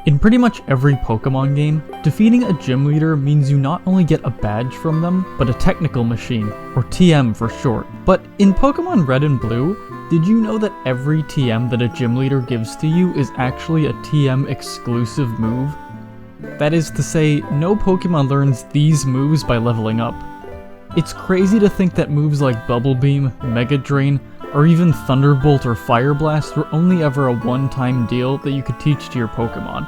In pretty much every Pokemon game, defeating a gym leader means you not only get a badge from them, but a technical machine, or TM for short. But in Pokemon Red and Blue, did you know that every TM that a gym leader gives to you is actually a TM exclusive move? That is to say, no Pokemon learns these moves by leveling up. It's crazy to think that moves like Bubble Beam, Mega Drain, or even Thunderbolt or Fire Blast were only ever a one-time deal that you could teach to your Pokemon.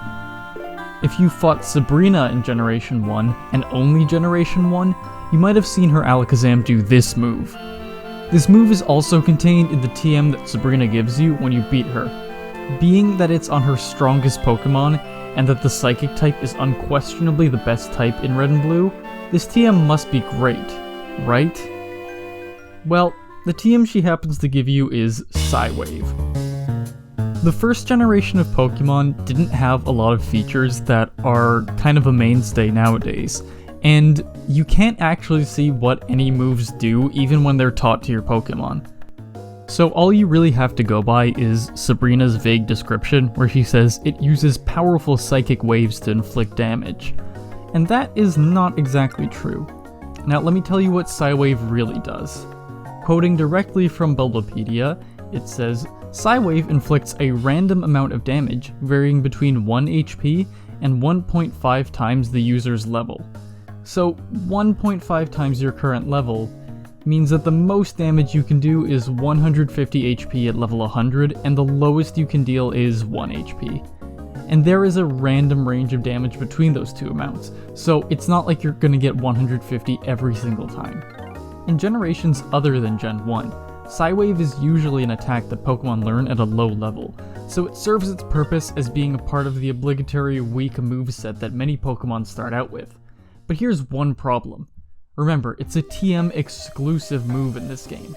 If you fought Sabrina in Generation 1, and only Generation 1, you might have seen her Alakazam do this move. This move is also contained in the TM that Sabrina gives you when you beat her. Being that it's on her strongest Pokemon, and that the Psychic type is unquestionably the best type in Red and Blue, this TM must be great, right? Well, the TM she happens to give you is Psywave. The first generation of Pokemon didn't have a lot of features that are kind of a mainstay nowadays, and you can't actually see what any moves do even when they're taught to your Pokemon. So all you really have to go by is Sabrina's vague description where she says it uses powerful psychic waves to inflict damage. And that is not exactly true. Now let me tell you what Psywave really does. Quoting directly from Bulbapedia, it says, Psywave inflicts a random amount of damage, varying between 1 HP and 1.5 times the user's level. So 1.5 times your current level means that the most damage you can do is 150 HP at level 100, and the lowest you can deal is 1 HP. And there is a random range of damage between those two amounts, so it's not like you're gonna get 150 every single time. In generations other than Gen 1, Psywave is usually an attack that Pokemon learn at a low level, so it serves its purpose as being a part of the obligatory weak moveset that many Pokemon start out with. But here's one problem. Remember, it's a TM exclusive move in this game.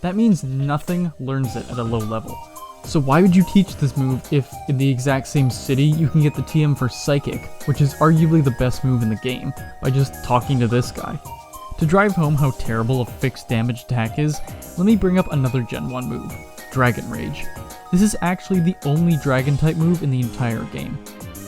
That means nothing learns it at a low level. So why would you teach this move if, in the exact same city, you can get the TM for Psychic, which is arguably the best move in the game, by just talking to this guy? To drive home how terrible a fixed damage attack is, let me bring up another Gen 1 move, Dragon Rage. This is actually the only Dragon type move in the entire game.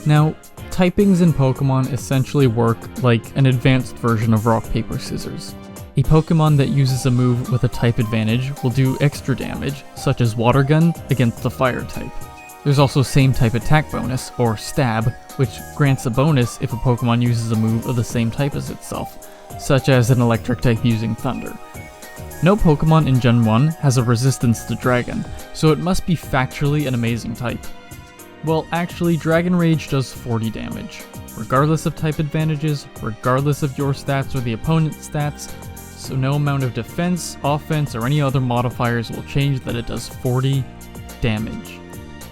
Now, typings in Pokemon essentially work like an advanced version of Rock, Paper, Scissors. A Pokemon that uses a move with a type advantage will do extra damage, such as Water Gun, against the Fire type. There's also same type attack bonus, or Stab, which grants a bonus if a Pokemon uses a move of the same type as itself, such as an electric type using Thunder. No Pokemon in Gen 1 has a resistance to Dragon, so it must be factually an amazing type. Well, actually, Dragon Rage does 40 damage, regardless of type advantages, regardless of your stats or the opponent's stats, so no amount of defense, offense, or any other modifiers will change that it does 40 damage.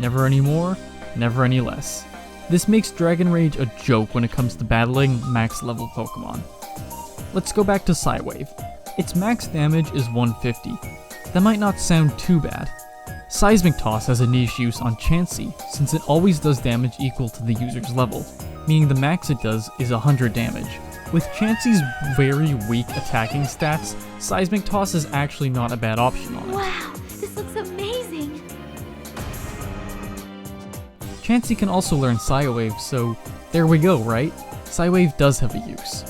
Never any more, never any less. This makes Dragon Rage a joke when it comes to battling max level Pokemon. Let's go back to Psywave. Its max damage is 150. That might not sound too bad. Seismic Toss has a niche use on Chansey, since it always does damage equal to the user's level, meaning the max it does is 100 damage. With Chansey's very weak attacking stats, Seismic Toss is actually not a bad option on it. Wow, this looks amazing! Chansey can also learn Psywave, so there we go, right? Psywave does have a use.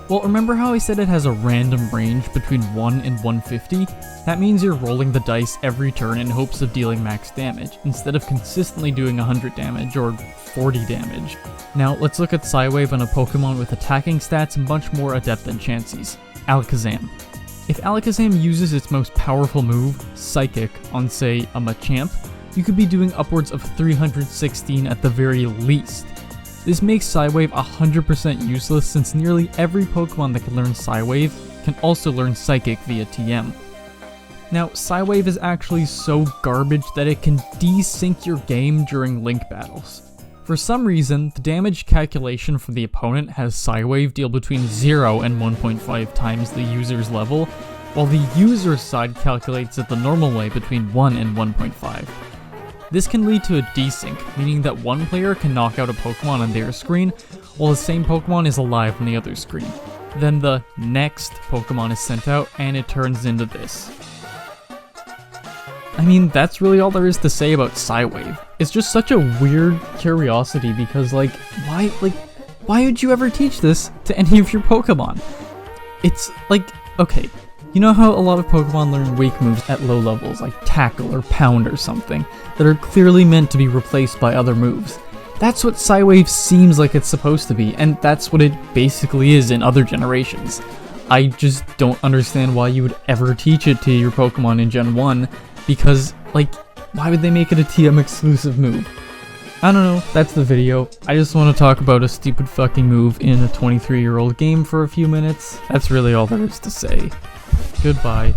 Well, remember how I said it has a random range between 1 and 150? That means you're rolling the dice every turn in hopes of dealing max damage, instead of consistently doing 100 damage or 40 damage. Now, let's look at Psywave on a Pokemon with attacking stats much more adept than Chansey's, Alakazam. If Alakazam uses its most powerful move, Psychic, on say, a Machamp, you could be doing upwards of 316 at the very least. This makes Psywave 100% useless since nearly every Pokemon that can learn Psywave can also learn Psychic via TM. Now, Psywave is actually so garbage that it can desync your game during Link battles. For some reason, the damage calculation for the opponent has Psywave deal between 0 and 1.5 times the user's level, while the user's side calculates it the normal way between 1 and 1.5. This can lead to a desync, meaning that one player can knock out a Pokemon on their screen, while the same Pokemon is alive on the other screen. Then the next Pokemon is sent out, and it turns into this. I mean, that's really all there is to say about Psywave. It's just such a weird curiosity because, like, why would you ever teach this to any of your Pokemon? It's like, okay, you know how a lot of Pokemon learn wake moves at low levels, like Tackle or Pound or something, that are clearly meant to be replaced by other moves? That's what Psywave seems like it's supposed to be, and that's what it basically is in other generations. I just don't understand why you would ever teach it to your Pokemon in Gen 1, because, like, why would they make it a TM exclusive move? I don't know, that's the video. I just want to talk about a stupid fucking move in a 23-year-old game for a few minutes. That's really all there is to say. Goodbye.